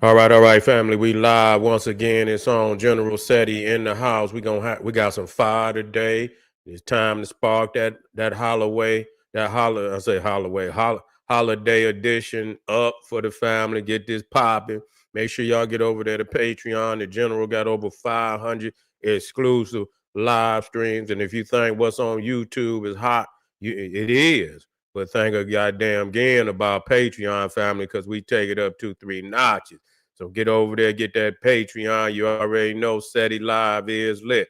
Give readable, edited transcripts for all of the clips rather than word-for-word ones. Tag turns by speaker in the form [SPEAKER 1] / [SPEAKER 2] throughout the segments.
[SPEAKER 1] All right, family. We live once again. It's on General SETI in the house. We got some fire today. It's time to spark that Holloway, holiday edition up for the family. Get this popping. Make sure y'all get over there to Patreon. The General got over 500 exclusive live streams. And if you think what's on YouTube is hot, it is. But think a goddamn again about Patreon, family, because we take it up 2-3 notches. So get over there, get that Patreon. You already know SETI Live is lit.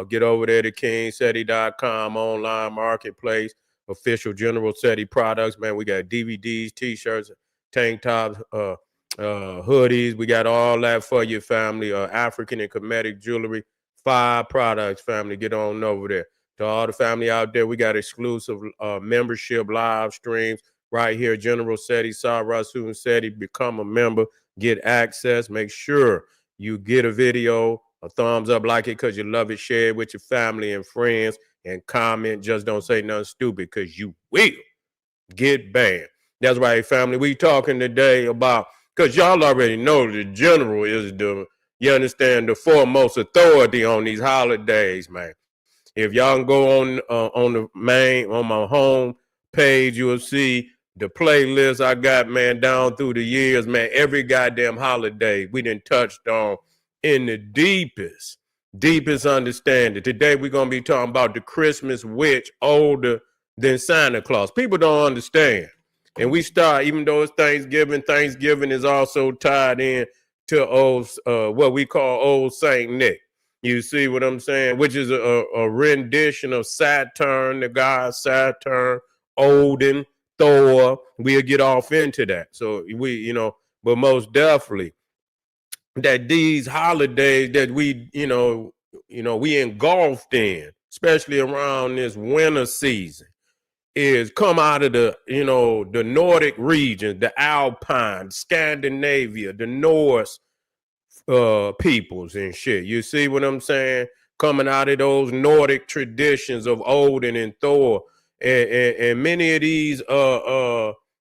[SPEAKER 1] Get over there to kingseti.com online marketplace, official General SETI products. Man, we got DVDs, t-shirts, tank tops, hoodies. We got all that for your family. African and Kemetic jewelry. 5 products, family. Get on over there. To all the family out there, we got exclusive membership live streams right here. General SETI, Sarasun SETI. Become a member. Get access. Make sure you get a video, a thumbs up, like it because you love it, share it with your family and friends, and comment. Just don't say nothing stupid because you will get banned. That's right, family. We talking today about, because y'all already know the General is you understand, the foremost authority on these holidays, man. If y'all can go on my home page, you'll see the playlist I got, man, down through the years, man. Every goddamn holiday we done touched on in the deepest understanding. Today we're gonna be talking about the Christmas witch older than Santa Claus. People don't understand. And we start, even though it's Thanksgiving is also tied in to what we call Old Saint Nick. You see what I'm saying? Which is a rendition of Saturn, the god Saturn, Odin, Thor. We'll get off into that. So but most definitely that these holidays that we engulfed in, especially around this winter season, is come out of the Nordic regions, the Alpine, Scandinavia, the Norse peoples and shit. You see what I'm saying? Coming out of those Nordic traditions of Odin and Thor, and many of these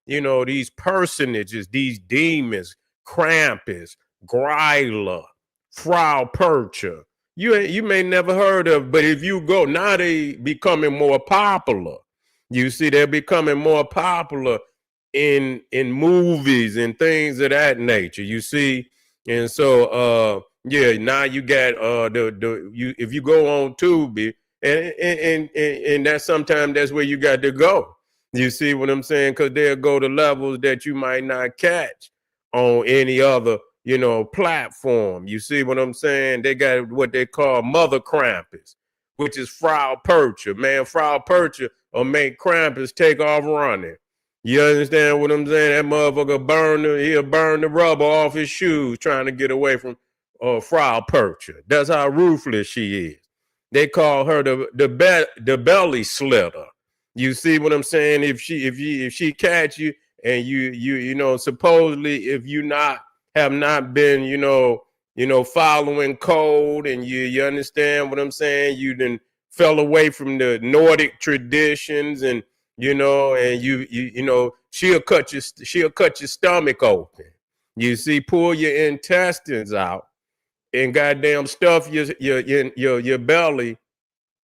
[SPEAKER 1] these personages, these demons, Krampus, Gryla, Frau Percher. You may never heard of, but if you go now, they becoming more popular. You see, they're becoming more popular in movies and things of that nature. You see, and so now you got if you go on Tubi, and that's sometimes that's where you got to go. You see what I'm saying? Because they'll go to levels that you might not catch on any other platform. You see what I'm saying? They got what they call Mother Krampus, which is Frau Percher. Man, Frau Percher will make Krampus take off running. You understand what I'm saying? That motherfucker he'll burn the rubber off his shoes trying to get away from Frau Percher. That's how ruthless she is. They call her the belly slitter. You see what I'm saying? If she catch you and you supposedly if you have not been following code, and you understand what I'm saying, you then fell away from the Nordic traditions, and and she'll cut your stomach open. You see, pull your intestines out and goddamn stuff your belly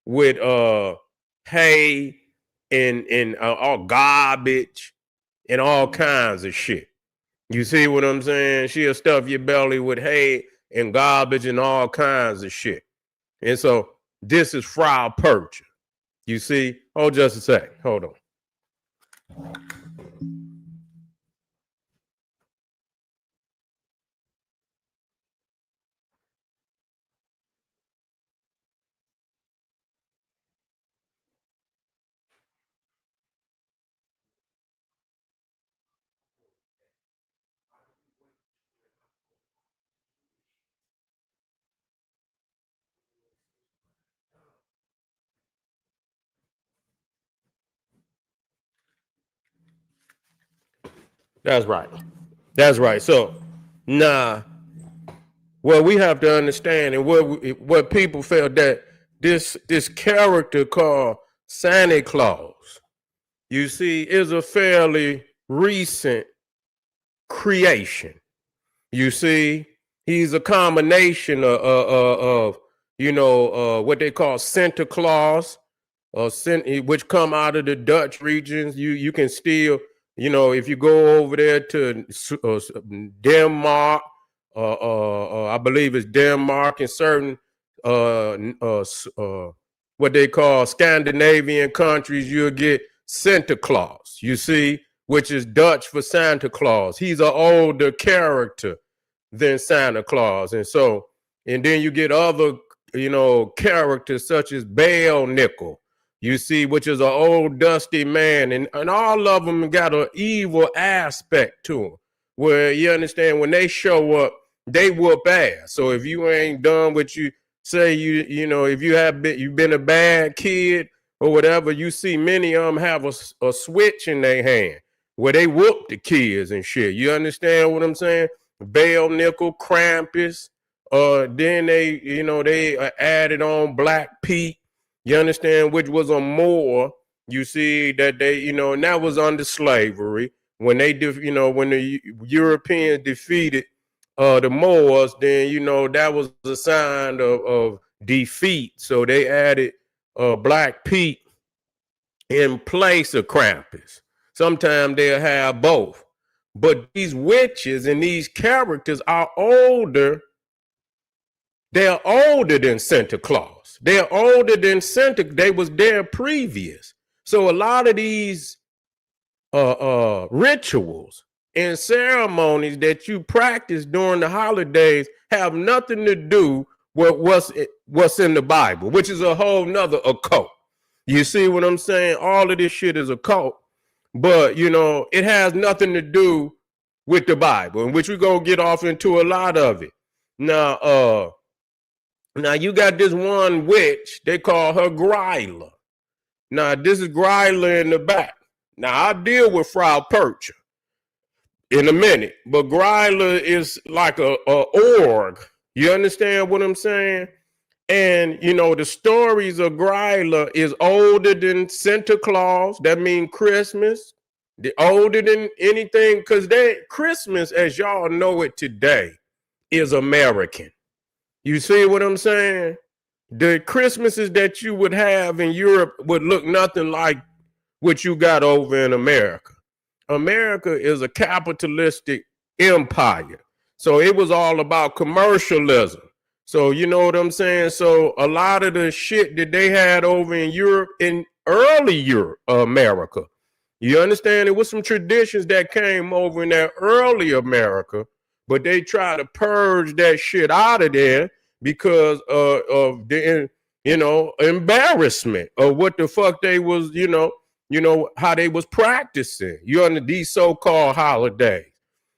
[SPEAKER 1] with hay and all garbage and all kinds of shit. You see what I'm saying? She'll stuff your belly with hay and garbage and all kinds of shit. And so this is Frau Percher. You see? Hold just a sec. Hold on. That's right. That's right. So now, what we have to understand, and what people felt, that this character called Santa Claus, you see, is a fairly recent creation. You see, he's a combination of what they call Santa Claus, which come out of the Dutch regions. You can still, if you go over there to Denmark, I believe it's Denmark and certain uh, uh, what they call Scandinavian countries, you'll get Santa Claus. You see, which is Dutch for Santa Claus. He's an older character than Santa Claus, and then you get other characters such as Bale Nickel, you see, which is an old dusty man, and all of them got an evil aspect to them, where you understand when they show up, they whoop ass. So if you ain't done what you say, if you've been a bad kid or whatever, you see many of them have a switch in their hand where they whoop the kids and shit. You understand what I'm saying? Bale Nickel, Krampus. Then they added on Black Pete. You understand, which was a Moor. You see that they, and that was under slavery when when the Europeans defeated the Moors. Then that was a sign of defeat. So they added Black Pete in place of Krampus. Sometimes they'll have both. But these witches and these characters are older. They're older than Santa Claus. They're older than Santa. They was there previous. So a lot of these rituals and ceremonies that you practice during the holidays have nothing to do with what's in the Bible, which is a whole nother occult. You see what I'm saying? All of this shit is a cult. But, it has nothing to do with the Bible, in which we're going to get off into a lot of it. Now you got this one witch, they call her Gryla. Now, this is Gryla in the back. Now, I'll deal with Frau Percher in a minute, but Gryla is like a org. You understand what I'm saying? And, the stories of Gryla is older than Santa Claus. That means Christmas. They're older than anything, because Christmas, as y'all know it today, is American. You see what I'm saying? The Christmases that you would have in Europe would look nothing like what you got over in America. America is a capitalistic empire. So it was all about commercialism. So you know what I'm saying? So a lot of the shit that they had over in Europe, in early Europe, America, you understand? It was some traditions that came over in that early America, but they try to purge that shit out of there because of the embarrassment of what the fuck they was, how they was practicing. You under these so-called holidays.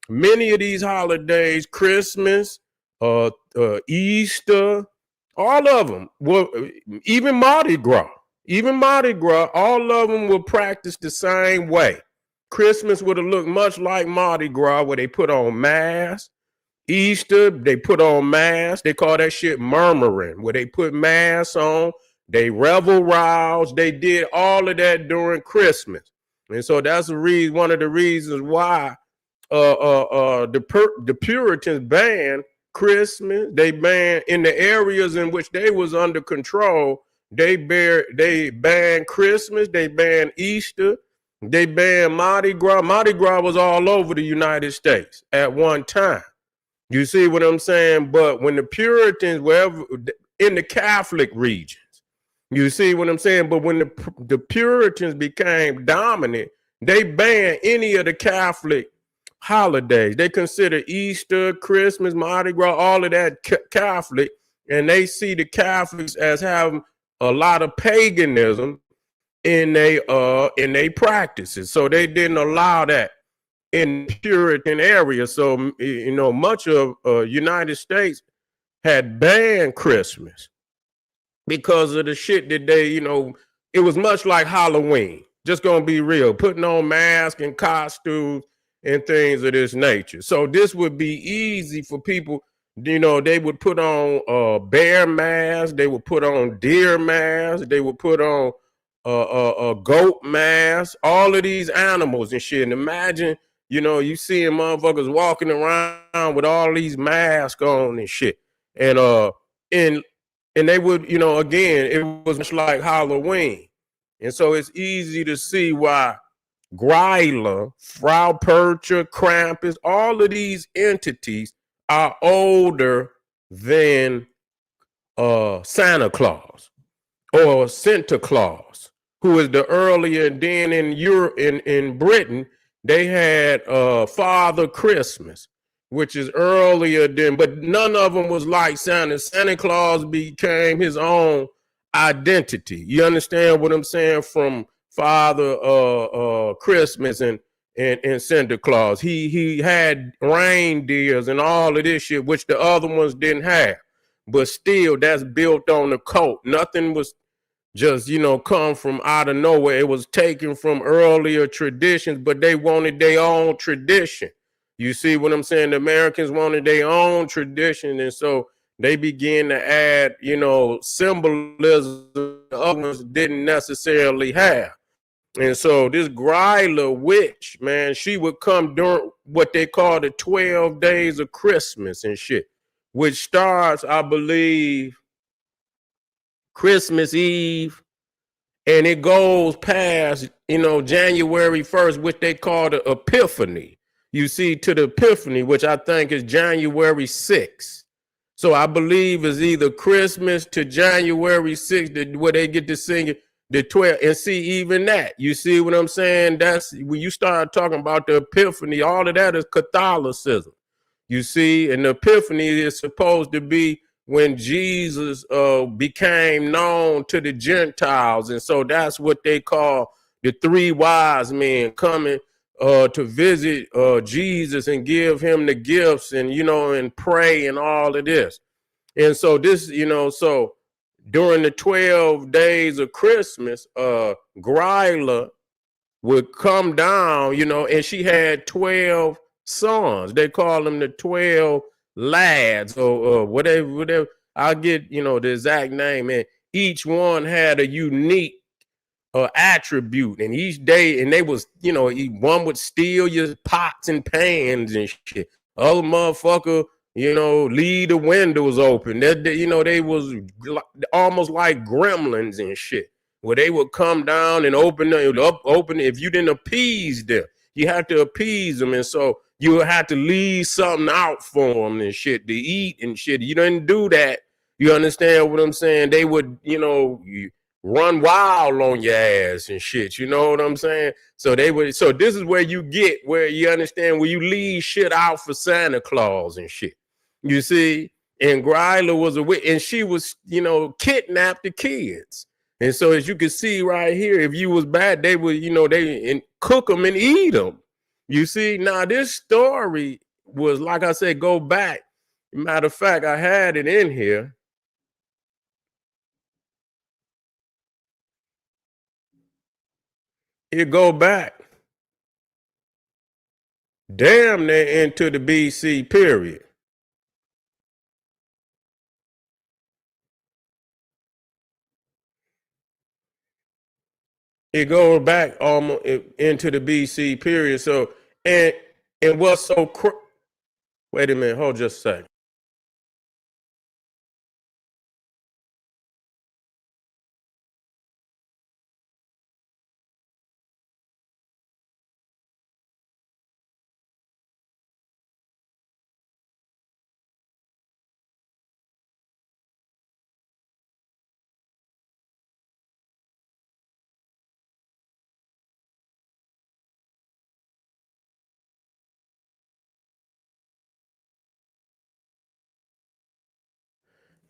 [SPEAKER 1] Many of these holidays, Christmas, Easter, all of them, even Mardi Gras, all of them will practice the same way. Christmas would have looked much like Mardi Gras, where they put on masks. Easter, they put on masks. They call that shit murmuring, where they put masks on. They revel rouse. They did all of that during Christmas. And so that's one of the reasons why the Puritans banned Christmas. They banned in the areas in which they was under control. They banned Christmas. They banned Easter. They banned Mardi Gras. Mardi Gras was all over the United States at one time. You see what I'm saying? But when the Puritans were in the Catholic regions, you see what I'm saying? But when the Puritans became dominant, they banned any of the Catholic holidays. They consider Easter, Christmas, Mardi Gras, all of that Catholic, and they see the Catholics as having a lot of paganism in they practices. So they didn't allow that in Puritan area. So much of United States had banned Christmas because of the shit that they, it was much like Halloween. Just gonna be real, putting on masks and costumes and things of this nature. So this would be easy for people. They would put on bear masks, they would put on deer masks, they would put on a goat mask, all of these animals and shit. And imagine you know, you seeing motherfuckers walking around with all these masks on and shit. And and and they would, you know, again, it was much like Halloween. And so it's easy to see why Greiler, Frau Percher, Krampus, all of these entities are older than Santa Claus or Santa Claus, who is the earlier. Then in Europe, in Britain, they had Father Christmas, which is earlier than, but none of them was like Santa. Santa Claus became his own identity. You understand what I'm saying? From Father Christmas and Santa Claus. He had reindeers and all of this shit, which the other ones didn't have. But still, that's built on the coat. Nothing was just, you know, come from out of nowhere. It was taken from earlier traditions, but they wanted their own tradition. You see what I'm saying? The Americans wanted their own tradition, and so they began to add, you know, symbolism others didn't necessarily have. And so this Greiler witch, man, she would come during what they call the 12 days of Christmas and shit, which starts, I believe, Christmas Eve, and it goes past, you know, January 1st, which they call the Epiphany. You see, to the Epiphany, which I think is January 6th. So I believe is either Christmas to January 6th, where they get to sing the 12. And see, even that, you see what I'm saying? That's when you start talking about the Epiphany, all of that is Catholicism. You see, and the Epiphany is supposed to be when Jesus became known to the Gentiles. And so that's what they call the three wise men coming to visit Jesus and give him the gifts and, you know, and pray and all of this. And so this, you know, so during the 12 days of Christmas, Greiler would come down, you know, and she had 12 sons. They call them the 12 lads or whatever. I'll get, you know, the exact name. And each one had a unique attribute. And each day, and they was, you know, one would steal your pots and pans and shit. Other motherfucker, you know, leave the windows open. You know, they was almost like gremlins and shit, where they would come down and open if you didn't appease them. You have to appease them. And so you would have to leave something out for them and shit to eat and shit. You didn't do that. You understand what I'm saying? They would, you know, run wild on your ass and shit. You know what I'm saying? So they would. So this is where you get, where you understand, where you leave shit out for Santa Claus and shit. You see? And Greiler was a witch, and she was, you know, kidnapped the kids. And so as you can see right here, if you was bad, they would, you know, they cook them and eat them. You see? Now this story was, like I said, go back. Matter of fact, I had it in here. It go back damn near into the BC period. It goes back almost into the BC period. So and what's so wait a minute, hold just a second.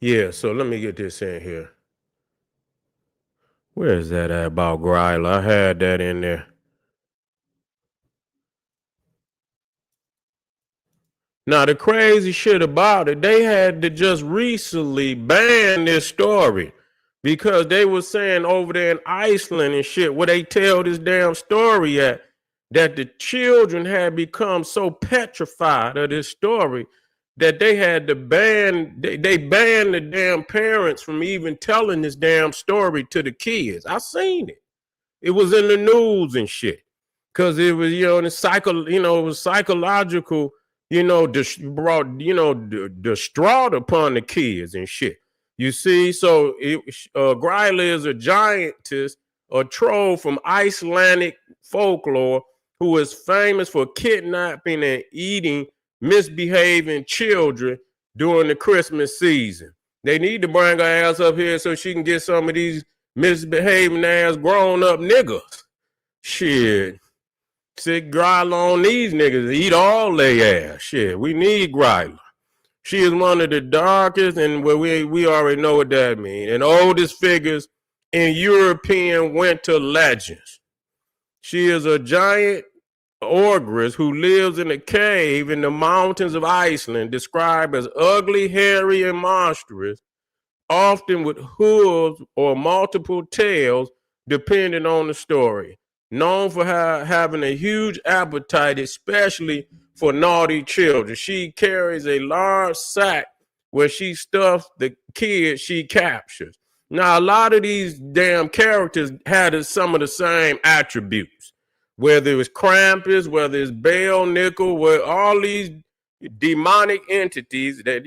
[SPEAKER 1] Yeah, so let me get this in here. Where is that at about Greiler? I had that in there. Now the crazy shit about it, they had to just recently ban this story because they were saying over there in Iceland and shit, where they tell this damn story at, that the children had become so petrified of this story that they had to ban, they banned the damn parents from even telling this damn story to the kids. I seen it. It was in the news and shit. because it was, it was psychological, distraught upon the kids and shit. You see, so Gryla is a giantess, a troll from Icelandic folklore who is famous for kidnapping and eating misbehaving children during the Christmas season. They need to bring her ass up here so she can get some of these misbehaving ass grown up niggas. Shit. Sit Gryla on these niggas, eat all their ass. Shit, we need Gryla. She is one of the darkest, and we already know what that means, and oldest figures in European winter legends. She is a giant ogress who lives in a cave in the mountains of Iceland, described as ugly, hairy, and monstrous, often with hooves or multiple tails, depending on the story. Known for having a huge appetite, especially for naughty children. She carries a large sack where she stuffs the kids she captures. Now, a lot of these damn characters had some of the same attributes, whether it was Krampus, whether it's Bell, Nickel, where all these demonic entities that,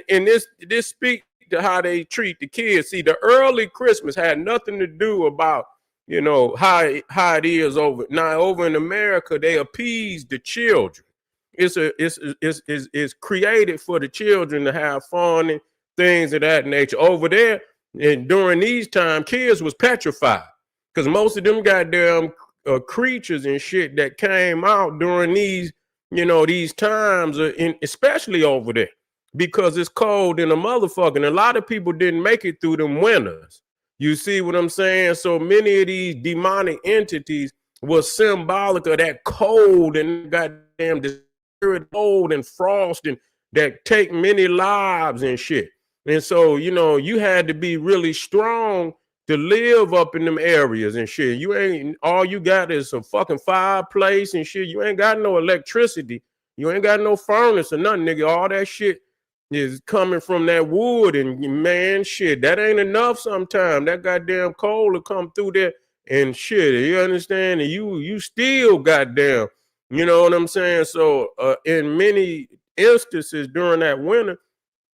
[SPEAKER 1] and this speaks to how they treat the kids. See, the early Christmas had nothing to do about how it is over now. Over in America, they appease the children. It's created for the children to have fun and things of that nature. Over there, and during these times, kids was petrified because most of them goddamn creatures and shit that came out during these times, especially over there, because it's cold in a motherfucker. And a lot of people didn't make it through them winters. You see what I'm saying? So many of these demonic entities were symbolic of that cold and goddamn cold and frost and that take many lives and shit. And so, you had to be really strong to live up in them areas and shit. All you got is a fucking fireplace and shit. You ain't got no electricity. You ain't got no furnace or nothing, nigga. All that shit is coming from that wood, and man, shit, that ain't enough sometimes. That goddamn coal will come through there and shit, you understand? And you still goddamn, you know what I'm saying? So in many instances during that winter,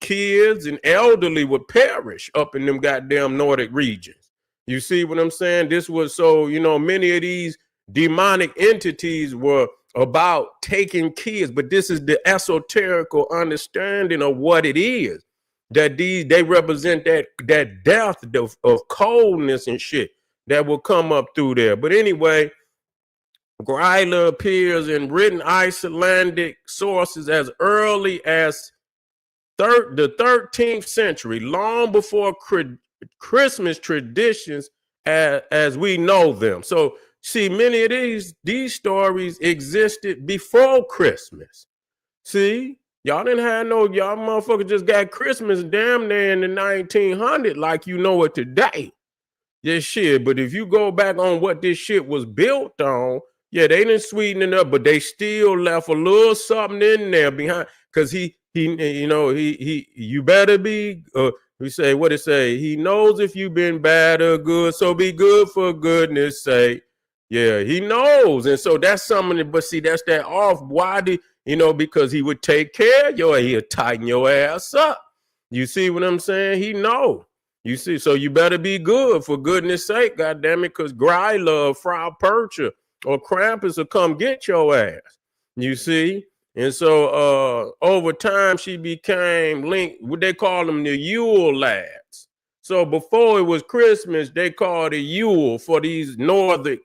[SPEAKER 1] kids and elderly would perish up in them goddamn Nordic regions. You see what I'm saying? This was so, many of these demonic entities were about taking kids, but this is the esoterical understanding of what it is, that they represent that death of coldness and shit that will come up through there. But anyway, Gryla appears in written Icelandic sources as early as the 13th century, long before Christmas traditions as we know them. So see, many of these stories existed before Christmas. See, y'all didn't have y'all motherfuckers just got Christmas damn near in the 1900s like you know it today. This shit, but if you go back on what this shit was built on, yeah, they didn't sweeten it up, but they still left a little something in there behind, because you better be, we say, what it say? He knows if you've been bad or good, so be good for goodness sake. Yeah, he knows. And so that's something, but see, that's that off. Why because he would take care of he'll tighten your ass up. You see what I'm saying? He know. You see, so you better be good for goodness sake, goddamn it, because Gryla, Frau Percher, or Krampus will come get your ass. You see? And so over time, she became linked, what they call them, the Yule lads. So before it was Christmas, they called it Yule for these Nordic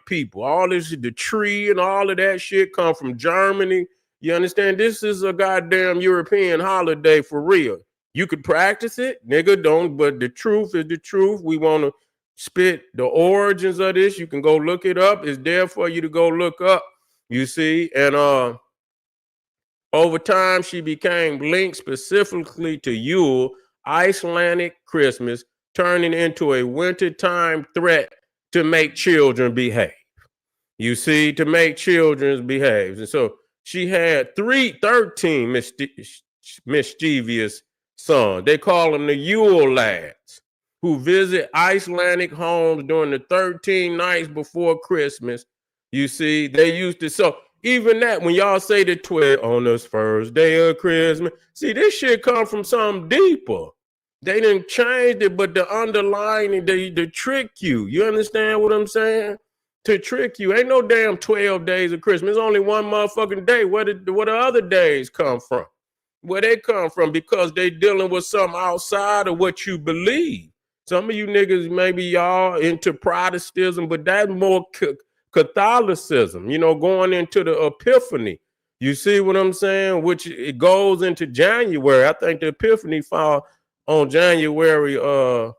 [SPEAKER 1] people. All this, the tree and all of that shit come from Germany. You understand? This is a goddamn European holiday for real. You could practice it, nigga, don't, but the truth is the truth. We want to spit the origins of this. You can go look it up. It's there for you to go look up, you see. And over time, she became linked specifically to Yule, Icelandic Christmas, turning into a wintertime threat to make children behave. You see, to make children behave. And so she had 13 mischievous sons. They call them the Yule lads, who visit Icelandic homes during the 13 nights before Christmas You see, they used to. So even that, when y'all say the 12 on this first day of Christmas, see, this shit come from something deeper. They didn't change it, but the underlying, they to trick you. You understand what I'm saying? To trick you. Ain't no damn 12 days of Christmas. It's only one motherfucking day. Where the other days come from? Where they come from? Because they dealing with something outside of what you believe. Some of you niggas, maybe y'all into Protestantism, but that's more Catholicism, going into the Epiphany. You see what I'm saying? Which it goes into January. I think the Epiphany fall on January 6th.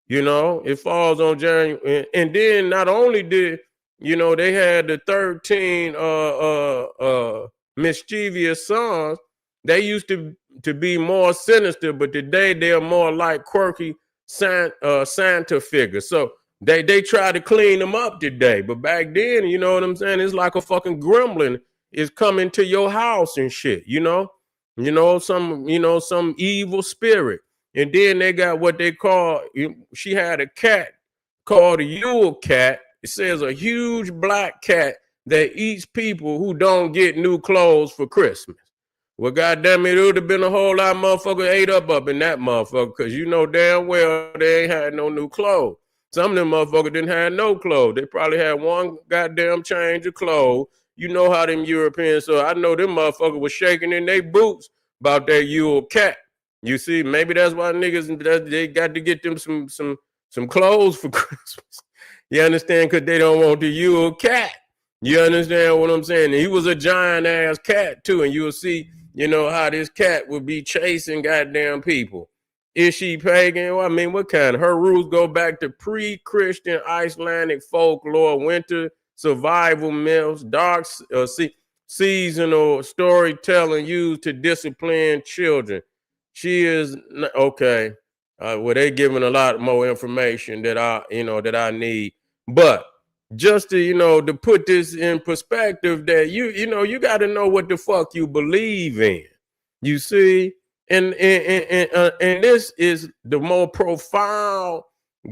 [SPEAKER 1] It falls on January. And then not only did, they had the 13 mischievous sons. They used to be more sinister, but today they're more like quirky Santa figures. So they try to clean them up today. But back then, you know what I'm saying? It's like a fucking gremlin is coming to your house and shit, some evil spirit. And then they got what they call, she had a cat called a Yule cat. It says a huge black cat that eats people who don't get new clothes for Christmas. Well, goddamn it would have been a whole lot of motherfuckers ate up in that motherfucker, because you know damn well they ain't had no new clothes. Some of them motherfuckers didn't have no clothes. They probably had one goddamn change of clothes. You know how them Europeans, so I know them motherfuckers was shaking in their boots about that Yule cat. You see, maybe that's why niggas, they got to get them some clothes for Christmas. You understand? Because they don't want the Yule cat. You understand what I'm saying? And he was a giant ass cat too, and you'll see, how this cat would be chasing goddamn people. Is she pagan? Well, I mean, what kind? Her roots go back to pre-Christian Icelandic folklore, winter survival myths, dark seasonal storytelling used to discipline children. She is okay. Well, they giving a lot more information that I need, but just to to put this in perspective, that you got to know what the fuck you believe in. You see, and this is the more profound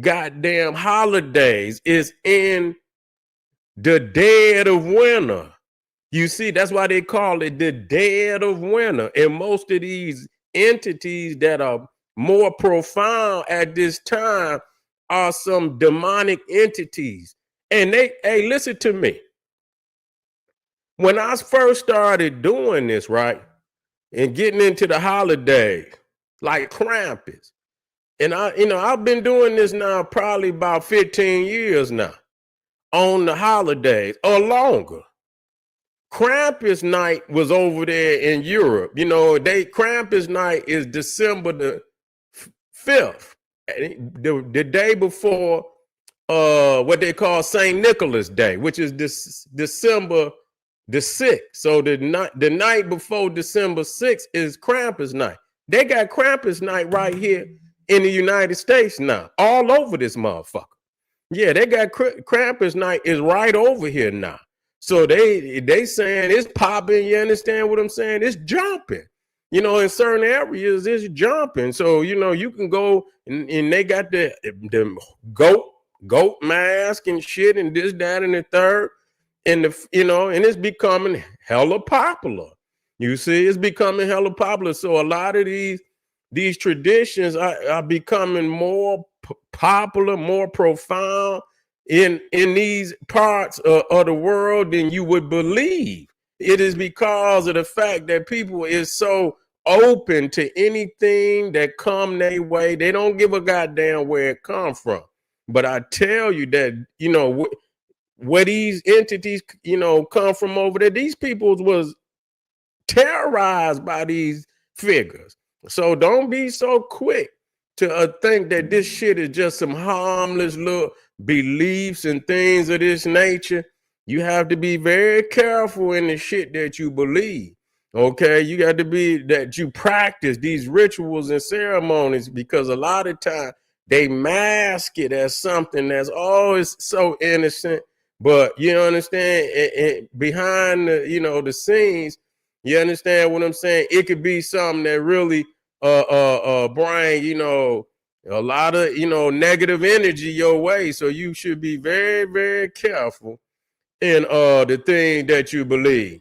[SPEAKER 1] goddamn holidays is in the dead of winter. You see, that's why they call it the dead of winter. And most of these entities that are more profound at this time are some demonic entities. And hey, listen to me. When I first started doing this, right, and getting into the holidays, like Krampus, and I've been doing this now probably about 15 years now on the holidays or longer. Krampus night was over there in Europe. Krampus night is December the 5th, the day before what they call St. Nicholas Day, which is December the 6th. So the night before December 6th is Krampus night. They got Krampus night right here in the United States now, all over this motherfucker. Yeah, they got Krampus night is right over here now. So they saying it's popping. You understand what I'm saying? It's jumping. In certain areas, it's jumping. So you can go and they got the goat mask and shit and this, that, and the third, and and it's becoming hella popular. You see, it's becoming hella popular. So a lot of these traditions are becoming more popular, more profound in these parts of the world than you would believe. It is because of the fact that people is so open to anything that come their way. They don't give a goddamn where it come from. But I tell you that, where these entities, come from over there, these people was terrorized by these figures. So don't be so quick to think that this shit is just some harmless little beliefs and things of this nature. You have to be very careful in the shit that you believe. Okay, you got to be that you practice these rituals and ceremonies, because a lot of time they mask it as something that's always so innocent. But you understand, behind the scenes, you understand what I'm saying? It could be something that really bring a lot of negative energy your way. So you should be very, very careful in the thing that you believe.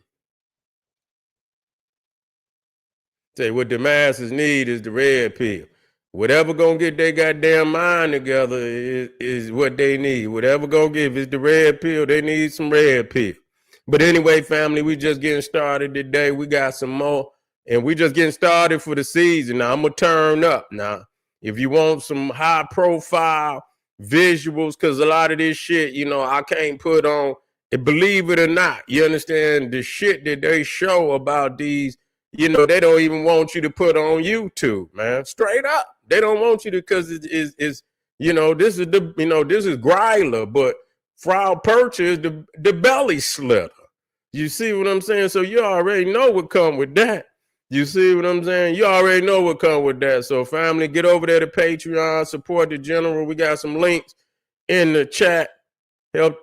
[SPEAKER 1] Say what the masses need is the red pill. Whatever gonna get their goddamn mind together is what they need. Whatever gonna give is the red pill. They need some red pill. But anyway, family, we just getting started today. We got some more, and we just getting started for the season. Now I'm gonna turn up. Now, if you want some high profile visuals, because a lot of this shit, I can't put on. Believe it or not, you understand the shit that they show about these. They don't even want you to put on YouTube, man. Straight up. They don't want you to, because this is this is Gryla, but Frau Percher is the belly slitter. You see what I'm saying? So you already know what come with that. You see what I'm saying? You already know what come with that. So family, get over there to Patreon, support the general. We got some links in the chat. Help,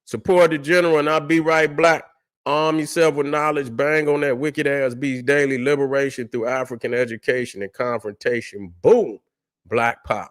[SPEAKER 1] support the general, and I'll be right back. Arm yourself with knowledge. Bang on that wicked ass beast daily. Liberation through African education and confrontation. Boom. Black power.